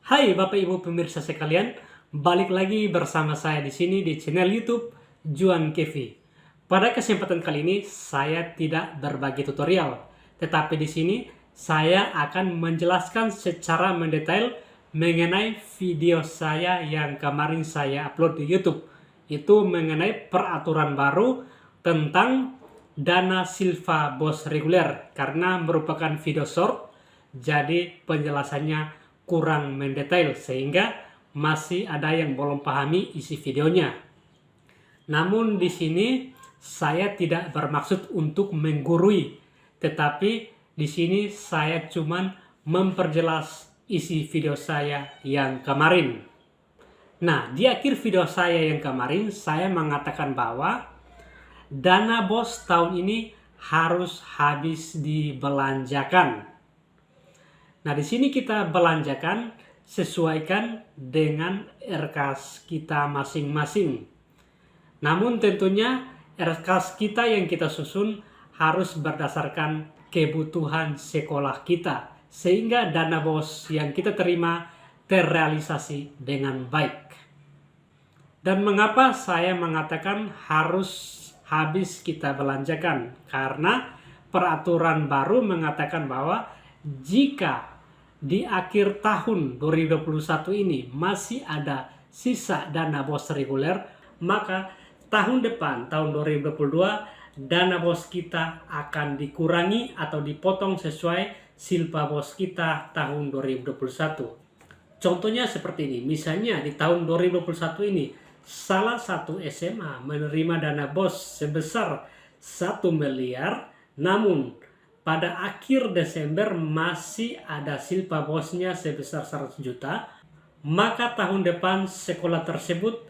Hai Bapak Ibu pemirsa sekalian, balik lagi bersama saya di sini di channel YouTube Juan Kevi. Pada kesempatan kali ini saya tidak berbagi tutorial, tetapi di sini saya akan menjelaskan secara mendetail mengenai video saya yang kemarin saya upload di YouTube. Itu mengenai peraturan baru tentang dana silva bos reguler karena merupakan video short, jadi penjelasannya kurang mendetail sehingga masih ada yang belum pahami isi videonya. Namun di sini saya tidak bermaksud untuk menggurui, tetapi di sini saya cuman memperjelas isi video saya yang kemarin. Nah, di akhir video saya yang kemarin saya mengatakan bahwa dana bos tahun ini harus habis dibelanjakan. Nah, di sini kita belanjakan sesuaikan dengan RKAS kita masing-masing. Namun tentunya RKAS kita yang kita susun harus berdasarkan kebutuhan sekolah kita, sehingga dana bos yang kita terima terrealisasi dengan baik. Dan mengapa saya mengatakan harus habis kita belanjakan? Karena peraturan baru mengatakan bahwa jika di akhir tahun 2021 ini masih ada sisa dana bos reguler, maka tahun depan, tahun 2022, dana bos kita akan dikurangi atau dipotong sesuai silpa bos kita tahun 2021. Contohnya seperti ini, misalnya di tahun 2021 ini, salah satu SMA menerima dana bos sebesar 1 miliar, namun pada akhir Desember masih ada silpa bosnya sebesar 100 juta, maka tahun depan sekolah tersebut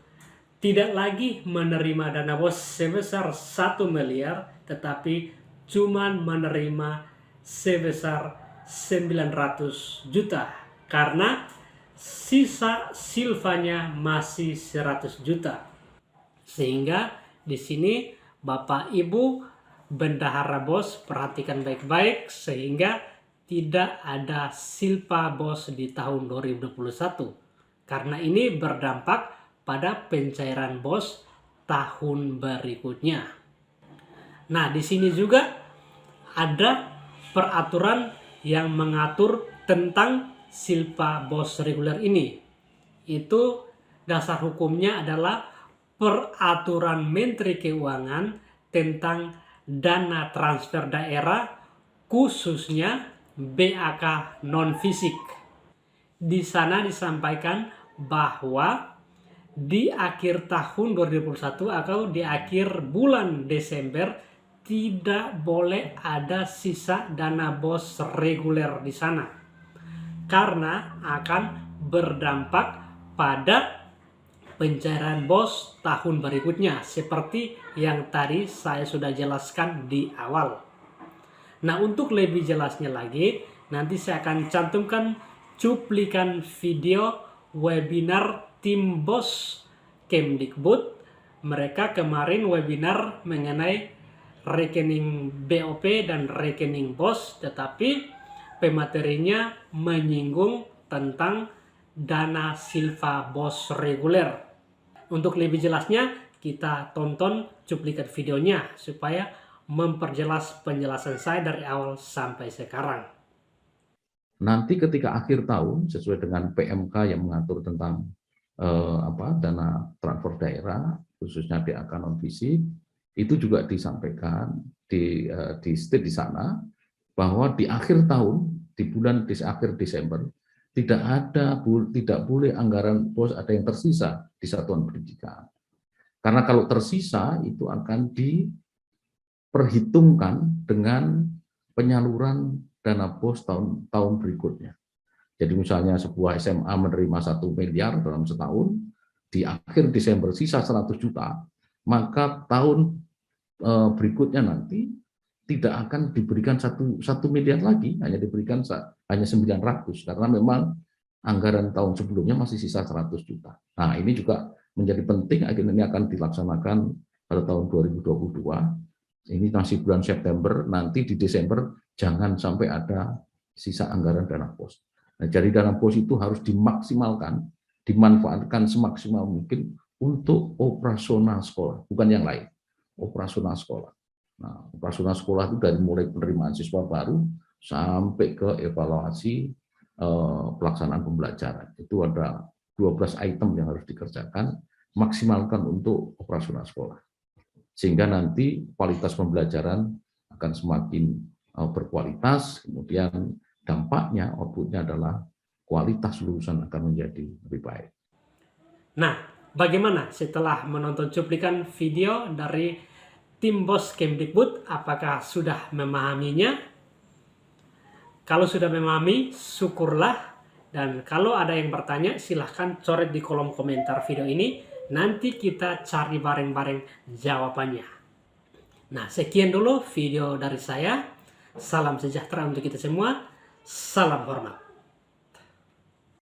tidak lagi menerima dana bos sebesar 1 miliar, tetapi cuma menerima sebesar 900 juta. Karena sisa silvanya masih 100 juta. Sehingga di sini Bapak Ibu bendahara bos perhatikan baik-baik sehingga tidak ada silpa bos di tahun 2021. Karena ini berdampak pada pencairan bos tahun berikutnya. Nah, di sini juga ada peraturan yang mengatur tentang silpa bos reguler ini. Itu dasar hukumnya adalah peraturan Menteri Keuangan tentang dana transfer daerah khususnya BAK non-fisik. Di sana disampaikan bahwa di akhir tahun 2021 atau di akhir bulan Desember tidak boleh ada sisa dana bos reguler di sana karena akan berdampak pada pencairan bos tahun berikutnya seperti yang tadi saya sudah jelaskan di awal. Nah, untuk lebih jelasnya lagi, nanti saya akan cantumkan cuplikan video webinar tim bos Kemdikbud. Mereka kemarin webinar mengenai rekening BOP dan rekening bos, tetapi pematerinya menyinggung tentang dana silva bos reguler. Untuk lebih jelasnya, kita tonton cuplikan videonya supaya memperjelas penjelasan saya dari awal sampai sekarang. Nanti ketika akhir tahun, sesuai dengan PMK yang mengatur tentang dana transfer daerah, khususnya DAK non-fisik, itu juga disampaikan di state di sana, bahwa di akhir tahun, di akhir Desember, tidak boleh anggaran bos ada yang tersisa di satuan pendidikan. Karena kalau tersisa itu akan diperhitungkan dengan penyaluran dana bos tahun berikutnya. Jadi misalnya sebuah SMA menerima 1 miliar dalam setahun, di akhir Desember sisa 100 juta, maka tahun berikutnya nanti tidak akan diberikan 1 miliar lagi, hanya diberikan hanya 900, karena memang anggaran tahun sebelumnya masih sisa 100 juta. Nah, ini juga menjadi penting, akhirnya ini akan dilaksanakan pada tahun 2022. Ini masih bulan September, nanti di Desember jangan sampai ada sisa anggaran dana pos. Nah, jadi dana BOS itu harus dimaksimalkan, dimanfaatkan semaksimal mungkin untuk operasional sekolah, bukan yang lain. Operasional sekolah. Nah, operasional sekolah itu dari mulai penerimaan siswa baru sampai ke evaluasi pelaksanaan pembelajaran. Itu ada 12 item yang harus dikerjakan, maksimalkan untuk operasional sekolah. Sehingga nanti kualitas pembelajaran akan semakin berkualitas, kemudian dampaknya, outputnya adalah kualitas lulusan akan menjadi lebih baik. Nah, bagaimana setelah menonton cuplikan video dari tim BOS Kemdikbud? Apakah sudah memahaminya? Kalau sudah memahami, syukurlah. Dan kalau ada yang bertanya, silahkan coret di kolom komentar video ini. Nanti kita cari bareng-bareng jawabannya. Nah, sekian dulu video dari saya. Salam sejahtera untuk kita semua. Salam hormat.